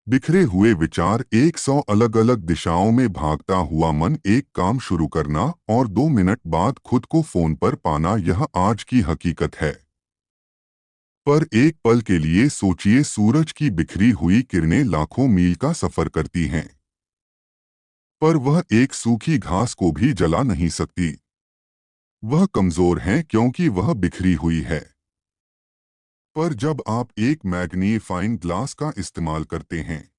बिखरे हुए विचार 100 अलग अलग दिशाओं में भागता हुआ मन एक काम शुरू करना और 2 मिनट बाद खुद को फोन पर पाना, यह आज की हकीकत है। पर एक पल के लिए सोचिए, सूरज की बिखरी हुई किरणें लाखों मील का सफर करती हैं, पर वह एक सूखी घास को भी जला नहीं सकती। वह कमजोर है क्योंकि वह बिखरी हुई है। पर जब आप एक मैग्नीफाइंग ग्लास का इस्तेमाल करते हैं,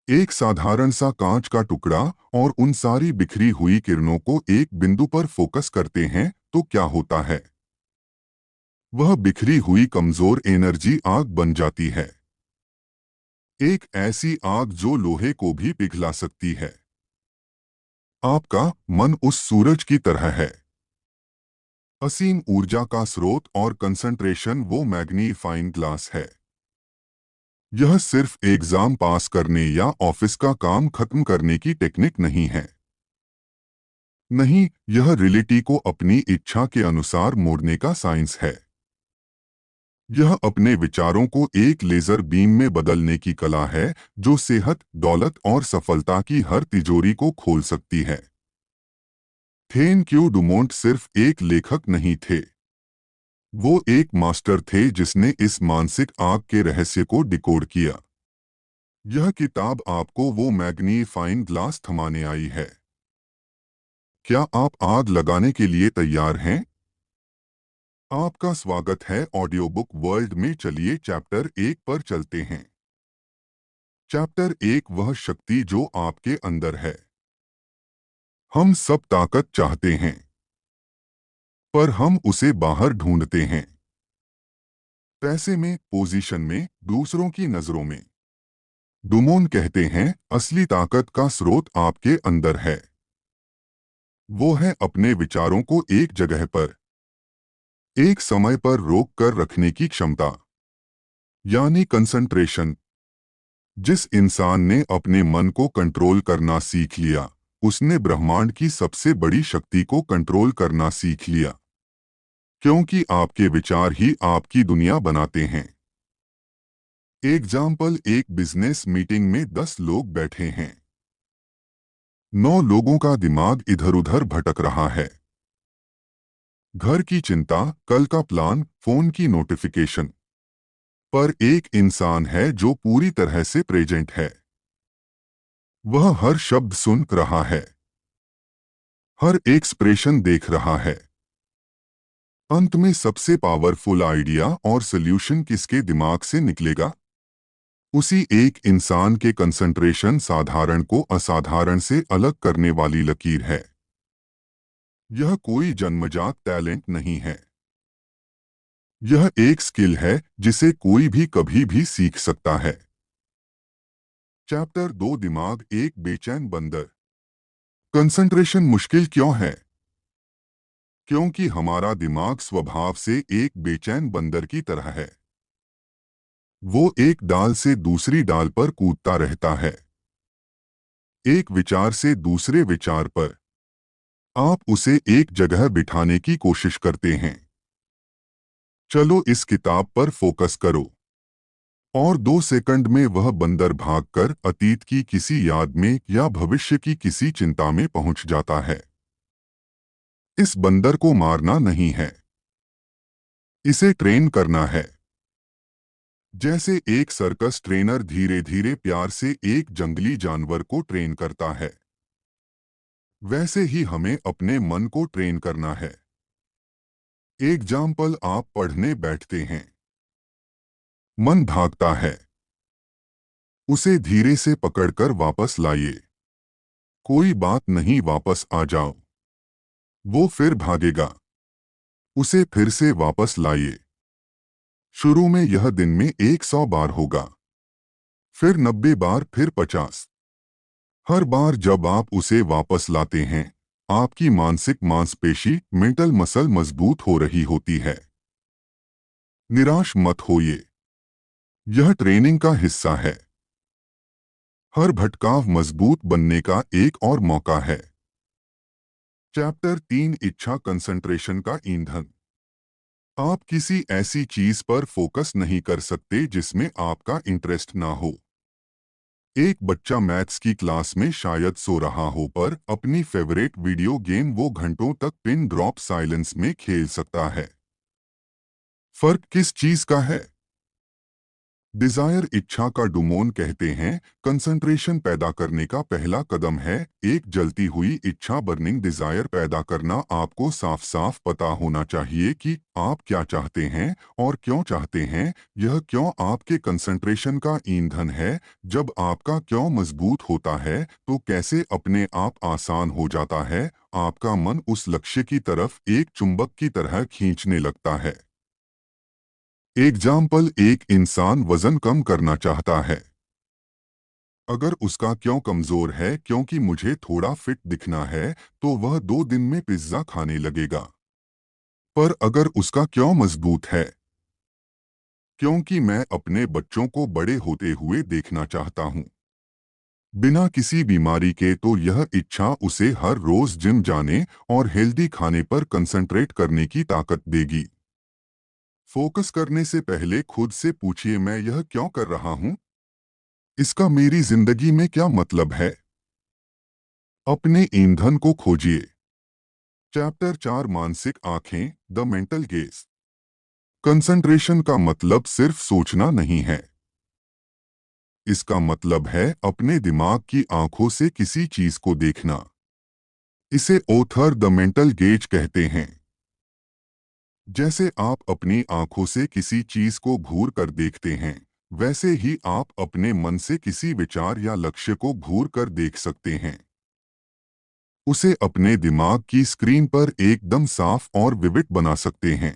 एक साधारण सा कांच का टुकड़ा, और उन सारी बिखरी हुई किरणों को एक बिंदु पर फोकस करते हैं, तो क्या होता है? वह बिखरी हुई कमजोर एनर्जी आग बन जाती है। एक ऐसी आग जो लोहे को भी पिघला सकती है। आपका मन उस सूरज की तरह है, असीम ऊर्जा का स्रोत, और कंसंट्रेशन वो मैग्नीफाइंग ग्लास है। यह सिर्फ एग्जाम पास करने या ऑफिस का काम खत्म करने की टेक्निक नहीं है। नहीं, यह रियलिटी को अपनी इच्छा के अनुसार मोड़ने का साइंस है। यह अपने विचारों को एक लेजर बीम में बदलने की कला है, जो सेहत, दौलत और सफलता की हर तिजोरी को खोल सकती है। थेन क्यू डुमोंट सिर्फ एक लेखक नहीं थे, वो एक मास्टर थे जिसने इस मानसिक आग के रहस्य को डिकोड किया। यह किताब आपको वो मैग्नीफाइंग ग्लास थमाने आई है। क्या आप आग लगाने के लिए तैयार हैं? आपका स्वागत है ऑडियो बुक वर्ल्ड में। चलिए चैप्टर 1 पर चलते हैं। चैप्टर 1, वह शक्ति जो आपके अंदर है। हम सब ताकत चाहते हैं, पर हम उसे बाहर ढूंढते हैं। पैसे में, पोजीशन में, दूसरों की नजरों में। डुमोन कहते हैं, असली ताकत का स्रोत आपके अंदर है। वो है अपने विचारों को एक जगह पर, एक समय पर रोक कर रखने की क्षमता, यानी कंसंट्रेशन। जिस इंसान ने अपने मन को कंट्रोल करना सीख लिया, उसने ब्रह्मांड की सबसे बड़ी शक्ति को कंट्रोल करना सीख लिया। क्योंकि आपके विचार ही आपकी दुनिया बनाते हैं। एग्जाम्पल, एक बिजनेस मीटिंग में 10 लोग बैठे हैं। 9 लोगों का दिमाग इधर उधर भटक रहा है। घर की चिंता, कल का प्लान, फोन की नोटिफिकेशन। पर एक इंसान है जो पूरी तरह से प्रेजेंट है। वह हर शब्द सुन रहा है, हर एक्सप्रेशन देख रहा है। अंत में सबसे पावरफुल आइडिया और सल्यूशन किसके दिमाग से निकलेगा? उसी एक इंसान के। कंसंट्रेशन साधारण को असाधारण से अलग करने वाली लकीर है। यह कोई जन्मजात टैलेंट नहीं है। यह एक स्किल है जिसे कोई भी कभी भी सीख सकता है। चैप्टर 2, दिमाग एक बेचैन बंदर। कंसंट्रेशन मुश्किल क्यों है? क्योंकि हमारा दिमाग स्वभाव से एक बेचैन बंदर की तरह है। वो एक डाल से दूसरी डाल पर कूदता रहता है, एक विचार से दूसरे विचार पर। आप उसे एक जगह बिठाने की कोशिश करते हैं। चलो इस किताब पर फोकस करो। और 2 सेकंड में वह बंदर भागकर अतीत की किसी याद में या भविष्य की किसी चिंता में पहुंच जाता है। इस बंदर को मारना नहीं है, इसे ट्रेन करना है। जैसे एक सर्कस ट्रेनर धीरे धीरे प्यार से एक जंगली जानवर को ट्रेन करता है, वैसे ही हमें अपने मन को ट्रेन करना है। एग्जाम्पल, आप पढ़ने बैठते हैं, मन भागता है, उसे धीरे से पकड़कर वापस लाइए। कोई बात नहीं, वापस आ जाओ। वो फिर भागेगा, उसे फिर से वापस लाइए। शुरू में यह दिन में 100 बार होगा, फिर 90 बार, फिर 50। हर बार जब आप उसे वापस लाते हैं, आपकी मानसिक मांसपेशी, मेंटल मसल मजबूत हो रही होती है। निराश मत होइए, यह ट्रेनिंग का हिस्सा है। हर भटकाव मजबूत बनने का एक और मौका है। चैप्टर 3, इच्छा कंसंट्रेशन का ईंधन। आप किसी ऐसी चीज पर फोकस नहीं कर सकते जिसमें आपका इंटरेस्ट ना हो। एक बच्चा मैथ्स की क्लास में शायद सो रहा हो पर अपनी फेवरेट वीडियो गेम वो घंटों तक पिन ड्रॉप साइलेंस में खेल सकता है। फर्क किस चीज का है? डिजायर इच्छा का डुमोन कहते हैं कंसंट्रेशन पैदा करने का पहला कदम है। एक जलती हुई इच्छा बर्निंग डिजायर पैदा करना। आपको साफ साफ पता होना चाहिए कि आप क्या चाहते हैं और क्यों चाहते हैं। यह क्यों आपके कंसंट्रेशन का ईंधन है। जब आपका क्यों मजबूत होता है तो कैसे अपने आप आसान हो जाता है। आपका मन उस लक्ष्य की तरफ एक चुंबक की तरह खींचने लगता है। एग्जाम्पल, एक इंसान वजन कम करना चाहता है। अगर उसका क्यों कमजोर है क्योंकि मुझे थोड़ा फिट दिखना है तो वह 2 दिन में पिज्जा खाने लगेगा। पर अगर उसका क्यों मजबूत है क्योंकि मैं अपने बच्चों को बड़े होते हुए देखना चाहता हूँ बिना किसी बीमारी के, तो यह इच्छा उसे हर रोज जिम जाने और हेल्दी खाने पर कंसंट्रेट करने की ताकत देगी। फोकस करने से पहले खुद से पूछिए, मैं यह क्यों कर रहा हूँ? इसका मेरी जिंदगी में क्या मतलब है? अपने ईंधन को खोजिए। चैप्टर 4, मानसिक आंखें, द मेंटल गेज। कंसंट्रेशन का मतलब सिर्फ सोचना नहीं है। इसका मतलब है अपने दिमाग की आंखों से किसी चीज को देखना। इसे ओथर द मेंटल गेज कहते हैं। जैसे आप अपनी आंखों से किसी चीज को घूर कर देखते हैं, वैसे ही आप अपने मन से किसी विचार या लक्ष्य को घूर कर देख सकते हैं। उसे अपने दिमाग की स्क्रीन पर एकदम साफ और विविड बना सकते हैं।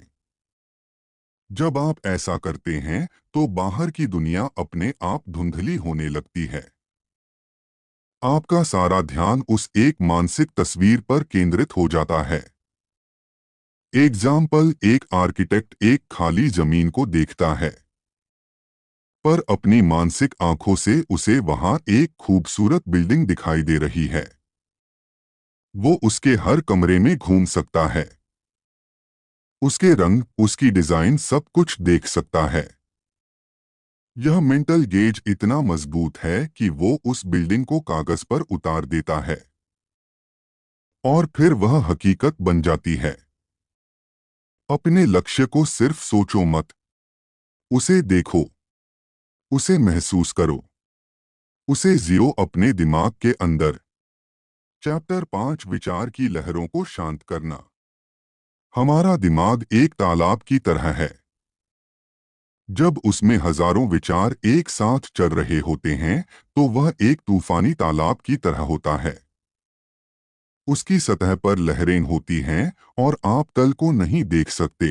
जब आप ऐसा करते हैं तो बाहर की दुनिया अपने आप धुंधली होने लगती है। आपका सारा ध्यान उस एक मानसिक तस्वीर पर केंद्रित हो जाता है। एग्जाम्पल, एक आर्किटेक्ट एक खाली जमीन को देखता है पर अपनी मानसिक आंखों से उसे वहां एक खूबसूरत बिल्डिंग दिखाई दे रही है। वो उसके हर कमरे में घूम सकता है, उसके रंग, उसकी डिजाइन, सब कुछ देख सकता है। यह मेंटल गेज इतना मजबूत है कि वो उस बिल्डिंग को कागज पर उतार देता है और फिर वह हकीकत बन जाती है। अपने लक्ष्य को सिर्फ सोचो मत, उसे देखो, उसे महसूस करो, उसे जियो अपने दिमाग के अंदर। चैप्टर 5, विचार की लहरों को शांत करना। हमारा दिमाग एक तालाब की तरह है। जब उसमें हजारों विचार एक साथ चल रहे होते हैं तो वह एक तूफानी तालाब की तरह होता है। उसकी सतह पर लहरें होती हैं और आप तल को नहीं देख सकते।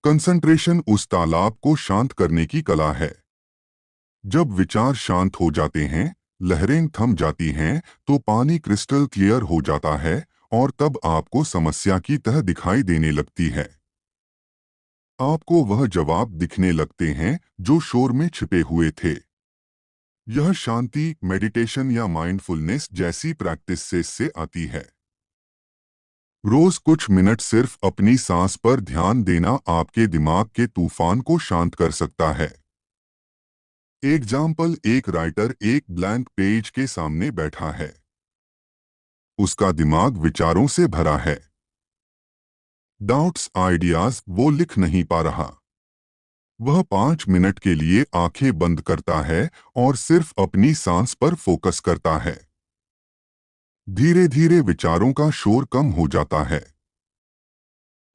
कंसंट्रेशन उस तालाब को शांत करने की कला है। जब विचार शांत हो जाते हैं, लहरें थम जाती हैं, तो पानी क्रिस्टल क्लियर हो जाता है और तब आपको समस्या की तह दिखाई देने लगती है। आपको वह जवाब दिखने लगते हैं जो शोर में छिपे हुए थे। यह शांति, मेडिटेशन या माइंडफुलनेस जैसी प्रैक्टिस से आती है। रोज कुछ मिनट सिर्फ अपनी सांस पर ध्यान देना आपके दिमाग के तूफान को शांत कर सकता है। एग्जाम्पल, एक राइटर एक ब्लैंक पेज के सामने बैठा है। उसका दिमाग विचारों से भरा है। डाउट्स, आइडियाज वो लिख नहीं पा रहा। वह 5 मिनट के लिए आंखें बंद करता है और सिर्फ अपनी सांस पर फोकस करता है। धीरे धीरे विचारों का शोर कम हो जाता है।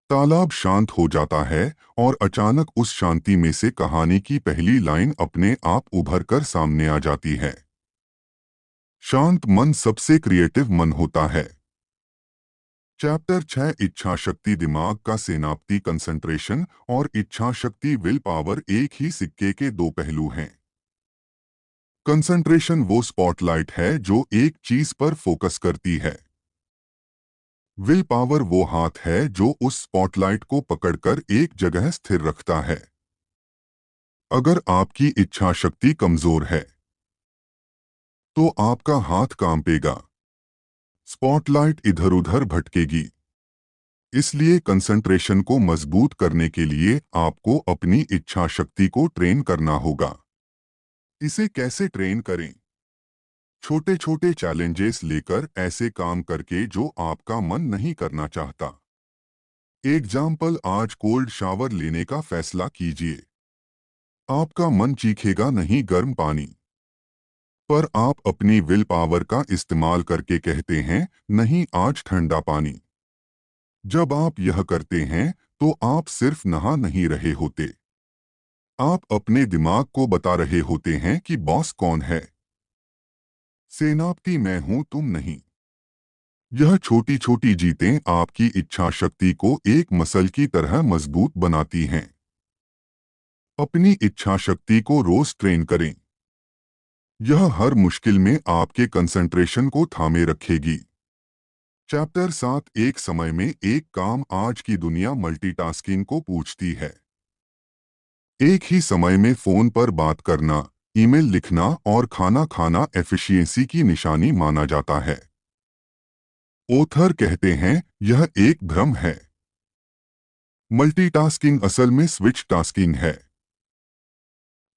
तालाब शांत हो जाता है और अचानक उस शांति में से कहानी की पहली लाइन अपने आप उभर कर सामने आ जाती है। शांत मन सबसे क्रिएटिव मन होता है। चैप्टर 6, इच्छा शक्ति, दिमाग का सेनापति। कंसंट्रेशन और इच्छा शक्ति, विल पावर, एक ही सिक्के के दो पहलू हैं। कंसंट्रेशन वो स्पॉटलाइट है जो एक चीज पर फोकस करती है। विल पावर वो हाथ है जो उस स्पॉटलाइट को पकड़कर एक जगह स्थिर रखता है। अगर आपकी इच्छा शक्ति कमजोर है तो आपका हाथ कांपेगा, स्पॉटलाइट इधर उधर भटकेगी। इसलिए कंसंट्रेशन को मजबूत करने के लिए आपको अपनी इच्छा शक्ति को ट्रेन करना होगा। इसे कैसे ट्रेन करें? छोटे छोटे चैलेंजेस लेकर ऐसे काम करके जो आपका मन नहीं करना चाहता। एग्जाम्पल, आज कोल्ड शावर लेने का फैसला कीजिए। आपका मन चीखेगा नहीं गर्म पानी, पर आप अपनी विल पावर का इस्तेमाल करके कहते हैं नहीं आज ठंडा पानी। जब आप यह करते हैं तो आप सिर्फ नहा नहीं रहे होते, आप अपने दिमाग को बता रहे होते हैं कि बॉस कौन है। सेनापति मैं हूं, तुम नहीं। यह छोटी छोटी जीतें आपकी इच्छा शक्ति को एक मसल की तरह मजबूत बनाती हैं। अपनी इच्छा शक्ति को रोज ट्रेन करें। यह हर मुश्किल में आपके कंसंट्रेशन को थामे रखेगी। चैप्टर 7, एक समय में एक काम। आज की दुनिया मल्टीटास्किंग को पूछती है। एक ही समय में फोन पर बात करना, ईमेल लिखना और खाना खाना एफिशिएंसी की निशानी माना जाता है। ओथर कहते हैं यह एक भ्रम है। मल्टीटास्किंग असल में स्विच टास्किंग है।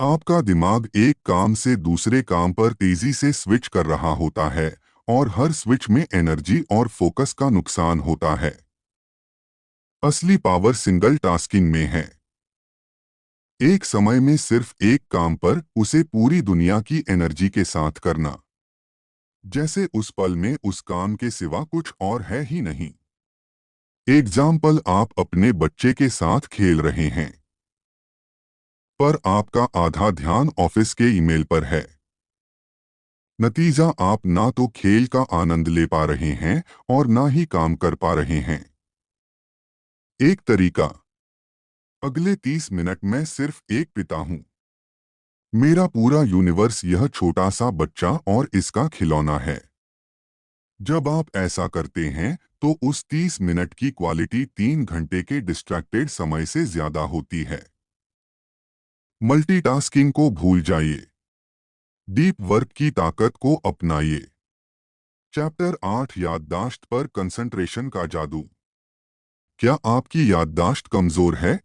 आपका दिमाग एक काम से दूसरे काम पर तेजी से स्विच कर रहा होता है और हर स्विच में एनर्जी और फोकस का नुकसान होता है। असली पावर सिंगल टास्किंग में है। एक समय में सिर्फ एक काम पर उसे पूरी दुनिया की एनर्जी के साथ करना, जैसे उस पल में उस काम के सिवा कुछ और है ही नहीं। एग्जाम्पल, आप अपने बच्चे के साथ खेल रहे हैं, पर आपका आधा ध्यान ऑफिस के ईमेल पर है। नतीजा, आप ना तो खेल का आनंद ले पा रहे हैं और ना ही काम कर पा रहे हैं। एक तरीका, अगले 30 मिनट में सिर्फ एक पिता हूं। मेरा पूरा यूनिवर्स यह छोटा सा बच्चा और इसका खिलौना है। जब आप ऐसा करते हैं तो उस 30 मिनट की क्वालिटी 3 घंटे के डिस्ट्रैक्टेड समय से ज्यादा होती है। मल्टीटास्किंग को भूल जाइए, डीप वर्क की ताकत को अपनाइए। चैप्टर 8, याददाश्त पर कंसंट्रेशन का जादू। क्या आपकी याददाश्त कमजोर है?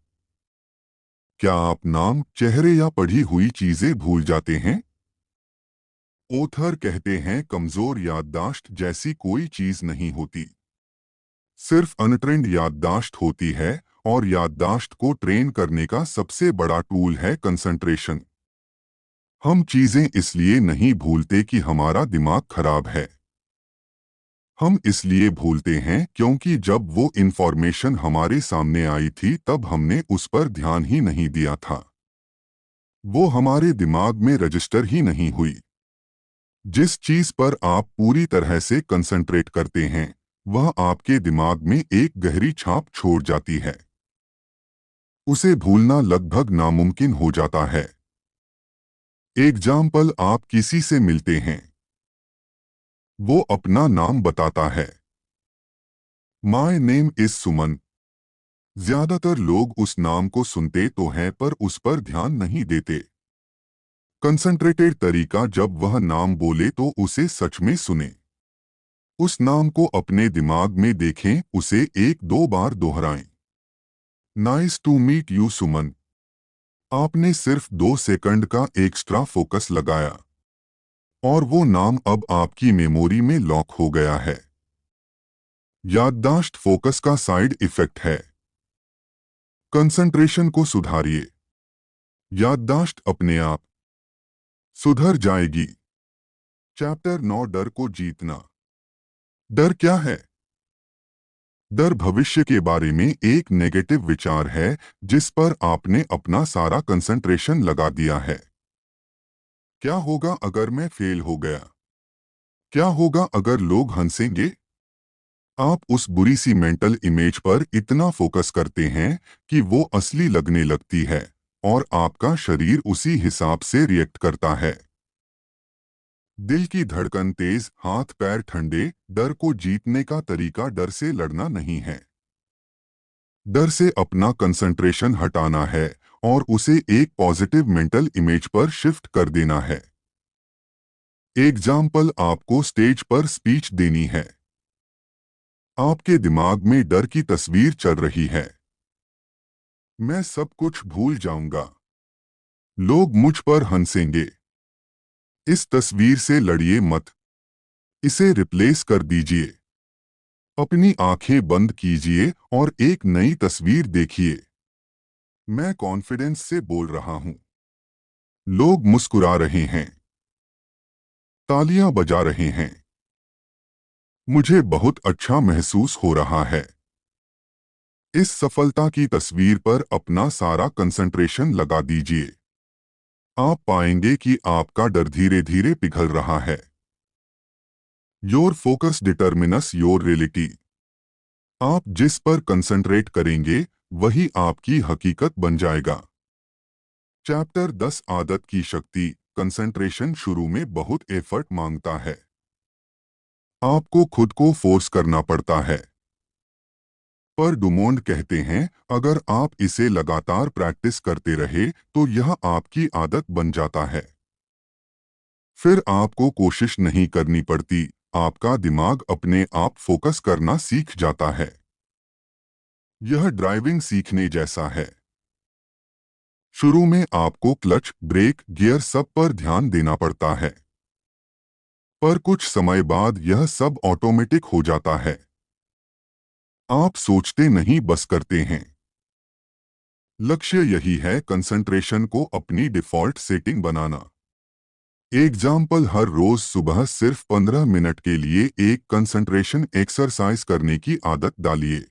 क्या आप नाम, चेहरे या पढ़ी हुई चीजें भूल जाते हैं? ओथर कहते हैं कमजोर याददाश्त जैसी कोई चीज नहीं होती, सिर्फ अनट्रेंड याददाश्त होती है। और याददाश्त को ट्रेन करने का सबसे बड़ा टूल है कंसंट्रेशन। हम चीजें इसलिए नहीं भूलते कि हमारा दिमाग खराब है। हम इसलिए भूलते हैं क्योंकि जब वो इंफॉर्मेशन हमारे सामने आई थी तब हमने उस पर ध्यान ही नहीं दिया था। वो हमारे दिमाग में रजिस्टर ही नहीं हुई। जिस चीज पर आप पूरी तरह से कंसंट्रेट करते हैं वह आपके दिमाग में एक गहरी छाप छोड़ जाती है। उसे भूलना लगभग नामुमकिन हो जाता है। एग्जाम्पल, आप किसी से मिलते हैं, वो अपना नाम बताता है, माय नेम इज सुमन। ज्यादातर लोग उस नाम को सुनते तो हैं पर उस पर ध्यान नहीं देते। कंसंट्रेटेड तरीका, जब वह नाम बोले तो उसे सच में सुने। उस नाम को अपने दिमाग में देखें, उसे 1-2 बार दोहराएं। नाइस टू मीट यू सुमन। आपने सिर्फ 2 सेकंड का एक्स्ट्रा फोकस लगाया और वो नाम अब आपकी मेमोरी में लॉक हो गया है। याददाश्त फोकस का साइड इफेक्ट है। कंसंट्रेशन को सुधारिए, याददाश्त अपने आप सुधर जाएगी। चैप्टर 9, डर को जीतना। डर क्या है? डर भविष्य के बारे में एक नेगेटिव विचार है जिस पर आपने अपना सारा कंसंट्रेशन लगा दिया है। क्या होगा अगर मैं फेल हो गया? क्या होगा अगर लोग हंसेंगे? आप उस बुरी सी मेंटल इमेज पर इतना फोकस करते हैं कि वो असली लगने लगती है और आपका शरीर उसी हिसाब से रिएक्ट करता है। दिल की धड़कन तेज, हाथ पैर ठंडे। डर को जीतने का तरीका डर से लड़ना नहीं है। डर से अपना कंसंट्रेशन हटाना है और उसे एक पॉजिटिव मेंटल इमेज पर शिफ्ट कर देना है। एग्जाम्पल, आपको स्टेज पर स्पीच देनी है। आपके दिमाग में डर की तस्वीर चल रही है। मैं सब कुछ भूल जाऊंगा, लोग मुझ पर हंसेंगे, इस तस्वीर से लड़िए मत, इसे रिप्लेस कर दीजिए। अपनी आंखें बंद कीजिए और एक नई तस्वीर देखिए। मैं कॉन्फिडेंस से बोल रहा हूं। लोग मुस्कुरा रहे हैं, तालियां बजा रहे हैं। मुझे बहुत अच्छा महसूस हो रहा है। इस सफलता की तस्वीर पर अपना सारा कंसंट्रेशन लगा दीजिए। आप पाएंगे कि आपका डर धीरे धीरे पिघल रहा है। Your focus determines your reality. आप जिस पर कंसंट्रेट करेंगे वही आपकी हकीकत बन जाएगा। चैप्टर 10 आदत की शक्ति। कंसंट्रेशन शुरू में बहुत एफर्ट मांगता है। आपको खुद को फोर्स करना पड़ता है। पर डुमोंड कहते हैं, अगर आप इसे लगातार प्रैक्टिस करते रहे तो यह आपकी आदत बन जाता है। फिर आपको कोशिश नहीं करनी पड़ती, आपका दिमाग अपने आप फोकस करना सीख जाता है। यह ड्राइविंग सीखने जैसा है। शुरू में आपको क्लच, ब्रेक, गियर सब पर ध्यान देना पड़ता है। पर कुछ समय बाद यह सब ऑटोमेटिक हो जाता है। आप सोचते नहीं, बस करते हैं। लक्ष्य यही है, कंसंट्रेशन को अपनी डिफॉल्ट सेटिंग बनाना। एग्जाम्पल, हर रोज सुबह सिर्फ 15 मिनट के लिए एक कंसंट्रेशन एक्सरसाइज करने की आदत डालिए।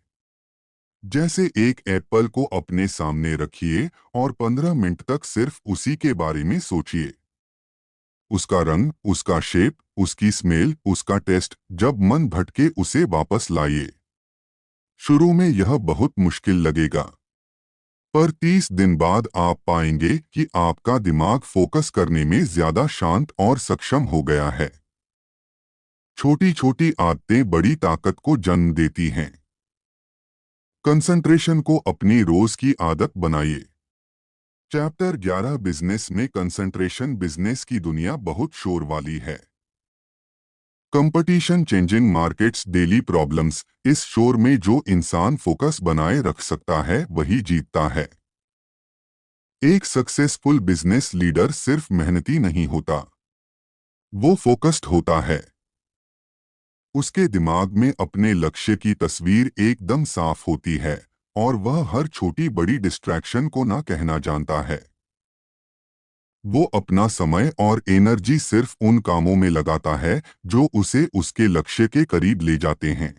जैसे एक एप्पल को अपने सामने रखिए और 15 मिनट तक सिर्फ उसी के बारे में सोचिए। उसका रंग, उसका शेप, उसकी स्मेल, उसका टेस्ट। जब मन भटके उसे वापस लाइए। शुरू में यह बहुत मुश्किल लगेगा, पर 30 दिन बाद आप पाएंगे कि आपका दिमाग फोकस करने में ज्यादा शांत और सक्षम हो गया है। छोटी छोटी आदतें बड़ी ताकत को जन्म देती हैं। कंसंट्रेशन को अपनी रोज की आदत बनाइए। चैप्टर 11 बिजनेस में कंसंट्रेशन। बिजनेस की दुनिया बहुत शोर वाली है। Competition, changing markets, daily problems. इस शोर में जो इंसान फोकस बनाए रख सकता है वही जीतता है। एक सक्सेसफुल बिजनेस लीडर सिर्फ मेहनती नहीं होता, वो फोकस्ड होता है। उसके दिमाग में अपने लक्ष्य की तस्वीर एकदम साफ होती है और वह हर छोटी बड़ी डिस्ट्रैक्शन को ना कहना जानता है। वो अपना समय और एनर्जी सिर्फ उन कामों में लगाता है जो उसे उसके लक्ष्य के करीब ले जाते हैं।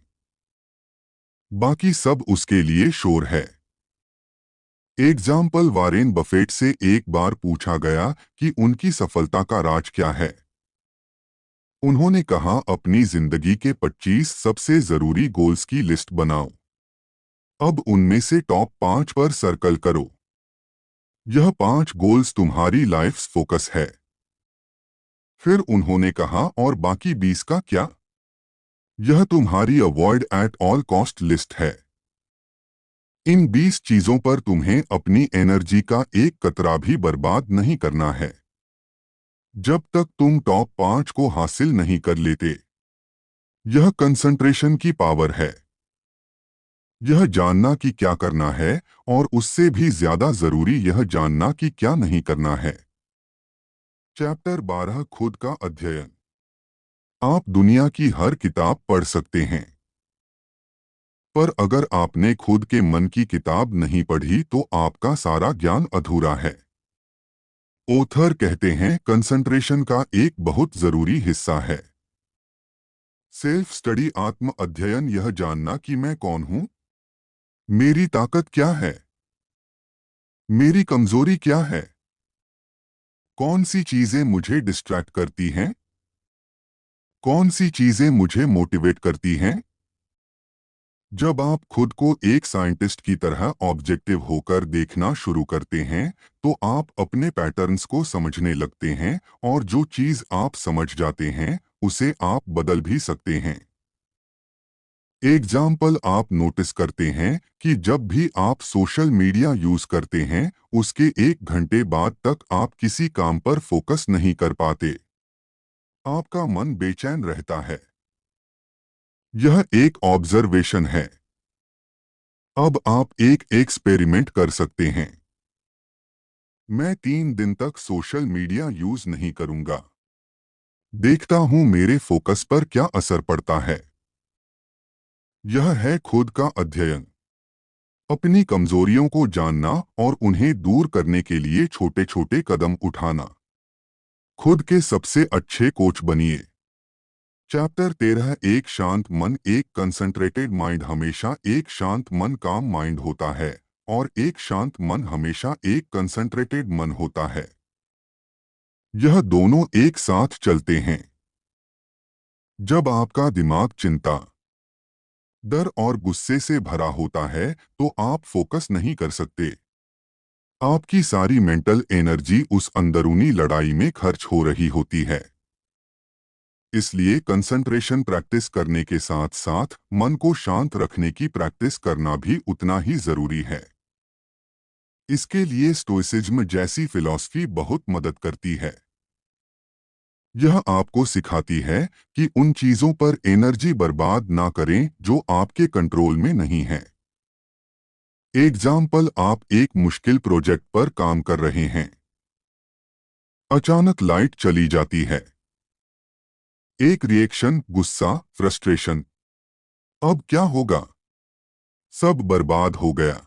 बाकी सब उसके लिए शोर है। एग्जाम्पल, वारेन बफेट से एक बार पूछा गया कि उनकी सफलता का राज क्या है। उन्होंने कहा, अपनी जिंदगी के 25 सबसे जरूरी गोल्स की लिस्ट बनाओ। अब उनमें से टॉप 5 पर सर्कल करो। यह 5 गोल्स तुम्हारी लाइफ फोकस है। फिर उन्होंने कहा, और बाकी 20 का क्या? यह तुम्हारी avoid at all cost list है। इन 20 चीजों पर तुम्हें अपनी एनर्जी का एक कतरा भी बर्बाद नहीं करना है, जब तक तुम टॉप 5 को हासिल नहीं कर लेते। यह कंसंट्रेशन की पावर है। यह जानना कि क्या करना है और उससे भी ज्यादा जरूरी यह जानना कि क्या नहीं करना है। चैप्टर 12 खुद का अध्ययन। आप दुनिया की हर किताब पढ़ सकते हैं, पर अगर आपने खुद के मन की किताब नहीं पढ़ी तो आपका सारा ज्ञान अधूरा है। ओथर कहते हैं, कंसंट्रेशन का एक बहुत जरूरी हिस्सा है सेल्फ स्टडी, आत्म अध्ययन। यह जानना कि मैं कौन हूं, मेरी ताकत क्या है, मेरी कमजोरी क्या है, कौन सी चीजें मुझे डिस्ट्रैक्ट करती हैं, कौन सी चीजें मुझे मोटिवेट करती हैं। जब आप खुद को एक साइंटिस्ट की तरह ऑब्जेक्टिव होकर देखना शुरू करते हैं तो आप अपने पैटर्न्स को समझने लगते हैं और जो चीज आप समझ जाते हैं उसे आप बदल भी सकते हैं। एग्जाम्पल, आप नोटिस करते हैं कि जब भी आप सोशल मीडिया यूज करते हैं उसके 1 घंटे बाद तक आप किसी काम पर फोकस नहीं कर पाते। आपका मन बेचैन रहता है। यह एक ऑब्जर्वेशन है। अब आप एक एक्सपेरिमेंट कर सकते हैं। मैं 3 दिन तक सोशल मीडिया यूज नहीं करूंगा। देखता हूं मेरे फोकस पर क्या असर पड़ता है। यह है खुद का अध्ययन। अपनी कमजोरियों को जानना और उन्हें दूर करने के लिए छोटे छोटे कदम उठाना। खुद के सबसे अच्छे कोच बनिए। चैप्टर 13। एक शांत मन। एक कंसंट्रेटेड माइंड हमेशा एक शांत मन काम माइंड होता है और एक शांत मन हमेशा एक कंसंट्रेटेड मन होता है। यह दोनों एक साथ चलते हैं। जब आपका दिमाग चिंता, डर और गुस्से से भरा होता है तो आप फोकस नहीं कर सकते। आपकी सारी मेंटल एनर्जी उस अंदरूनी लड़ाई में खर्च हो रही होती है। इसलिए कंसंट्रेशन प्रैक्टिस करने के साथ साथ मन को शांत रखने की प्रैक्टिस करना भी उतना ही जरूरी है। इसके लिए स्टोइसिज्म जैसी फिलॉसफी बहुत मदद करती है। यह आपको सिखाती है कि उन चीजों पर एनर्जी बर्बाद ना करें जो आपके कंट्रोल में नहीं है। एग्जाम्पल, आप एक मुश्किल प्रोजेक्ट पर काम कर रहे हैं। अचानक लाइट चली जाती है। एक रिएक्शन, गुस्सा, फ्रस्ट्रेशन। अब क्या होगा? सब बर्बाद हो गया।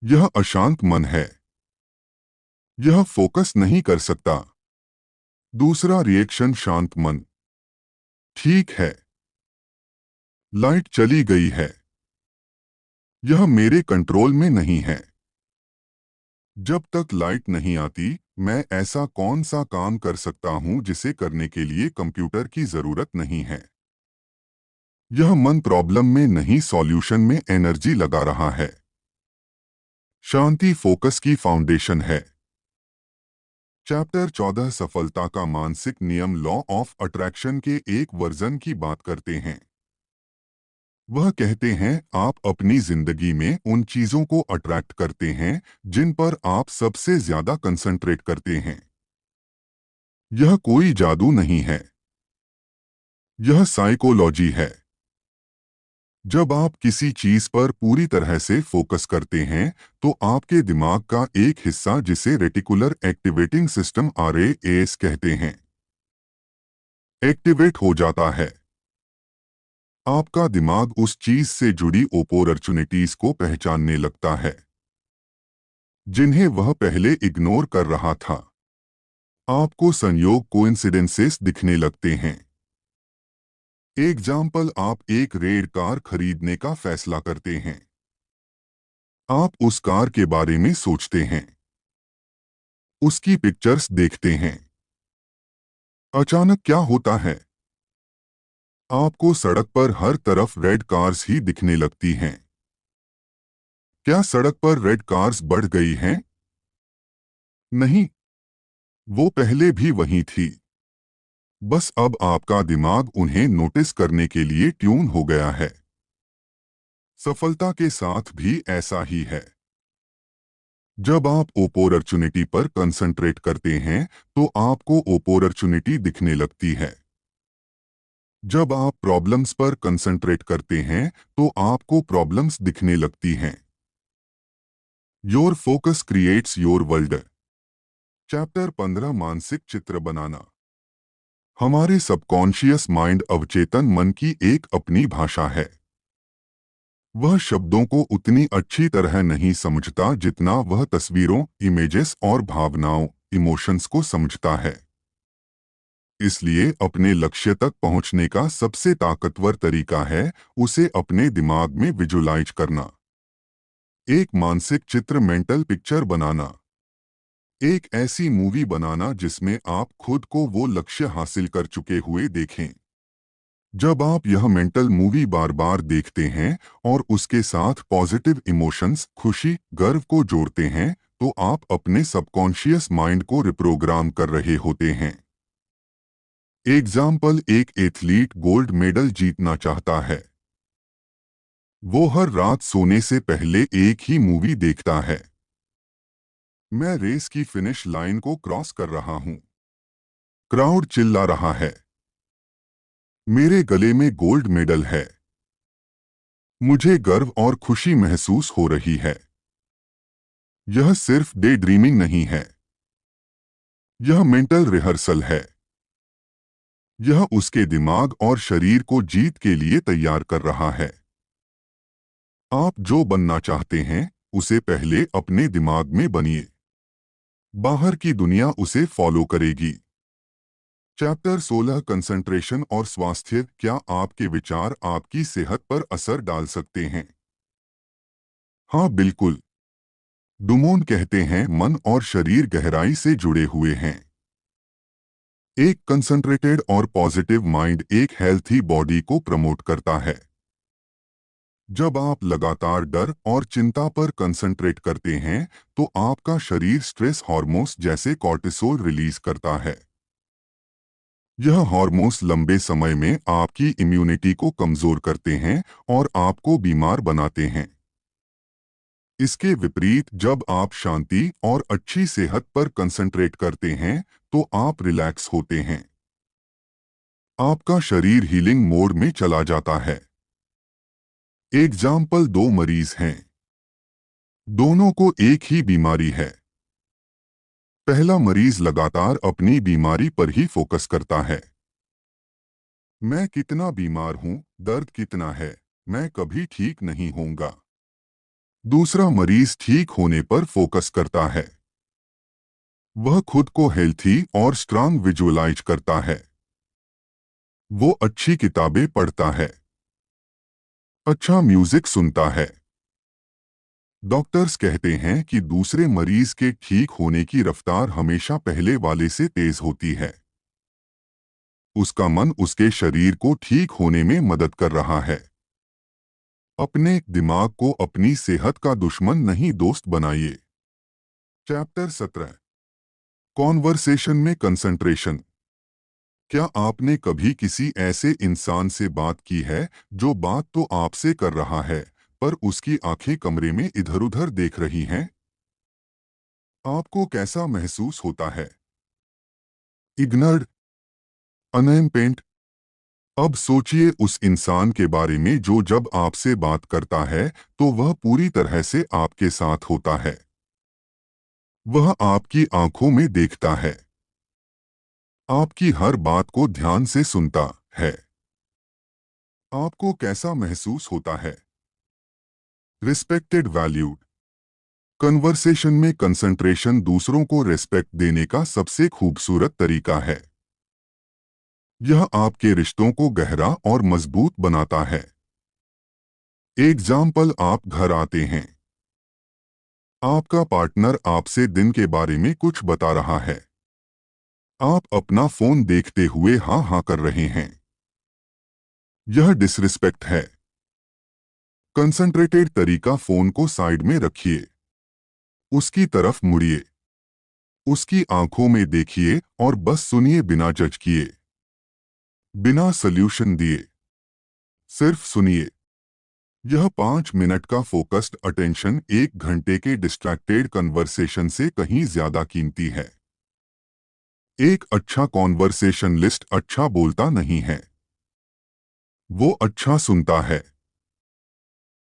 यह अशांत मन है। यह फोकस नहीं कर सकता। दूसरा रिएक्शन, शांत मन। ठीक है, लाइट चली गई है। यह मेरे कंट्रोल में नहीं है। जब तक लाइट नहीं आती, मैं ऐसा कौन सा काम कर सकता हूं जिसे करने के लिए कंप्यूटर की जरूरत नहीं है। यह मन प्रॉब्लम में नहीं, सॉल्यूशन में एनर्जी लगा रहा है। शांति फोकस की फाउंडेशन है। चैप्टर 14। सफलता का मानसिक नियम। लॉ ऑफ अट्रैक्शन के एक वर्जन की बात करते हैं। वह कहते हैं, आप अपनी जिंदगी में उन चीजों को अट्रैक्ट करते हैं जिन पर आप सबसे ज्यादा कंसंट्रेट करते हैं। यह कोई जादू नहीं है। यह साइकोलॉजी है। जब आप किसी चीज पर पूरी तरह से फोकस करते हैं तो आपके दिमाग का एक हिस्सा, जिसे रेटिकुलर एक्टिवेटिंग सिस्टम RAS कहते हैं, एक्टिवेट हो जाता है। आपका दिमाग उस चीज से जुड़ी अपॉर्चुनिटीज को पहचानने लगता है जिन्हें वह पहले इग्नोर कर रहा था। आपको संयोग, कोइंसिडेंसेस दिखने लगते हैं। एग्जाम्पल, आप एक रेड कार खरीदने का फैसला करते हैं। आप उस कार के बारे में सोचते हैं, उसकी पिक्चर्स देखते हैं। अचानक क्या होता है? आपको सड़क पर हर तरफ रेड कार्स ही दिखने लगती हैं। क्या सड़क पर रेड कार्स बढ़ गई हैं? नहीं, वो पहले भी वहीं थी। बस अब आपका दिमाग उन्हें नोटिस करने के लिए ट्यून हो गया है। सफलता के साथ भी ऐसा ही है। जब आप अपॉर्चुनिटी पर कंसंट्रेट करते हैं तो आपको अपॉर्चुनिटी दिखने लगती है। जब आप प्रॉब्लम्स पर कंसंट्रेट करते हैं तो आपको प्रॉब्लम्स दिखने लगती हैं। Your focus creates your world. Chapter 15। मानसिक चित्र बनाना। हमारे सबकॉन्शियस माइंड, अवचेतन मन की एक अपनी भाषा है। वह शब्दों को उतनी अच्छी तरह नहीं समझता जितना वह तस्वीरों, इमेजेस और भावनाओं, इमोशंस को समझता है। इसलिए अपने लक्ष्य तक पहुंचने का सबसे ताकतवर तरीका है उसे अपने दिमाग में विजुलाइज करना। एक मानसिक चित्र, मेंटल पिक्चर बनाना। एक ऐसी मूवी बनाना जिसमें आप खुद को वो लक्ष्य हासिल कर चुके हुए देखें। जब आप यह मेंटल मूवी बार बार देखते हैं और उसके साथ पॉजिटिव इमोशंस, खुशी, गर्व को जोड़ते हैं तो आप अपने सबकॉन्शियस माइंड को रिप्रोग्राम कर रहे होते हैं। एग्जाम्पल, एक एथलीट गोल्ड मेडल जीतना चाहता है। वो हर रात सोने से पहले एक ही मूवी देखता है। मैं रेस की फिनिश लाइन को क्रॉस कर रहा हूं। क्राउड चिल्ला रहा है। मेरे गले में गोल्ड मेडल है। मुझे गर्व और खुशी महसूस हो रही है। यह सिर्फ डे ड्रीमिंग नहीं है। यह मेंटल रिहर्सल है। यह उसके दिमाग और शरीर को जीत के लिए तैयार कर रहा है। आप जो बनना चाहते हैं, उसे पहले अपने दिमाग में बनिए। बाहर की दुनिया उसे फॉलो करेगी। चैप्टर 16 कंसंट्रेशन और स्वास्थ्य। क्या आपके विचार आपकी सेहत पर असर डाल सकते हैं? हाँ, बिल्कुल। डुमोन कहते हैं मन और शरीर गहराई से जुड़े हुए हैं। एक कंसंट्रेटेड और पॉजिटिव माइंड एक हेल्थी बॉडी को प्रमोट करता है। जब आप लगातार डर और चिंता पर कंसंट्रेट करते हैं, तो आपका शरीर स्ट्रेस हार्मोन्स जैसे कॉर्टिसोल रिलीज करता है। यह हार्मोन्स लंबे समय में आपकी इम्यूनिटी को कमजोर करते हैं और आपको बीमार बनाते हैं। इसके विपरीत, जब आप शांति और अच्छी सेहत पर कंसंट्रेट करते हैं, तो आप रिलैक्स होते हैं। आपका शरीर हीलिंग मोड में चला जाता है। एग्जाम्पल: दो मरीज हैं। दोनों को एक ही बीमारी है। पहला मरीज लगातार अपनी बीमारी पर ही फोकस करता है। मैं कितना बीमार हूँ, दर्द कितना है, मैं कभी ठीक नहीं होऊंगा। दूसरा मरीज ठीक होने पर फोकस करता है। वह खुद को हेल्थी और स्ट्रांग विजुअलाइज करता है। वो अच्छी किताबें पढ़ता है, अच्छा म्यूजिक सुनता है। डॉक्टर्स कहते हैं कि दूसरे मरीज के ठीक होने की रफ्तार हमेशा पहले वाले से तेज होती है। उसका मन उसके शरीर को ठीक होने में मदद कर रहा है। अपने दिमाग को अपनी सेहत का दुश्मन नहीं, दोस्त बनाइए। चैप्टर 17 कॉन्वर्सेशन में कंसंट्रेशन। क्या आपने कभी किसी ऐसे इंसान से बात की है जो बात तो आपसे कर रहा है, पर उसकी आंखें कमरे में इधर-उधर देख रही हैं? आपको कैसा महसूस होता है? इग्नर्ड, अनएम्पेंट। अब सोचिए उस इंसान के बारे में जो जब आपसे बात करता है, तो वह पूरी तरह से आपके साथ होता है। वह आपकी आंखों में देखता है, आपकी हर बात को ध्यान से सुनता है। आपको कैसा महसूस होता है? Respected, valued. कन्वर्सेशन में कंसंट्रेशन दूसरों को रिस्पेक्ट देने का सबसे खूबसूरत तरीका है। यह आपके रिश्तों को गहरा और मजबूत बनाता है। एग्जाम्पल: आप घर आते हैं। आपका पार्टनर आपसे दिन के बारे में कुछ बता रहा है। आप अपना फोन देखते हुए हाँ हाँ कर रहे हैं। यह डिसरिस्पेक्ट है। कंसंट्रेटेड तरीका: फोन को साइड में रखिए, उसकी तरफ मुड़िए, उसकी आंखों में देखिए और बस सुनिए बिना जज किए, बिना सल्यूशन दिए। सिर्फ सुनिए। यह 5 मिनट का फोकस्ड अटेंशन 1 घंटे के डिस्ट्रैक्टेड कन्वर्सेशन से कहीं ज्यादा कीमती है। एक अच्छा कॉन्वर्सेशन लिस्ट अच्छा बोलता नहीं है, वो अच्छा सुनता है।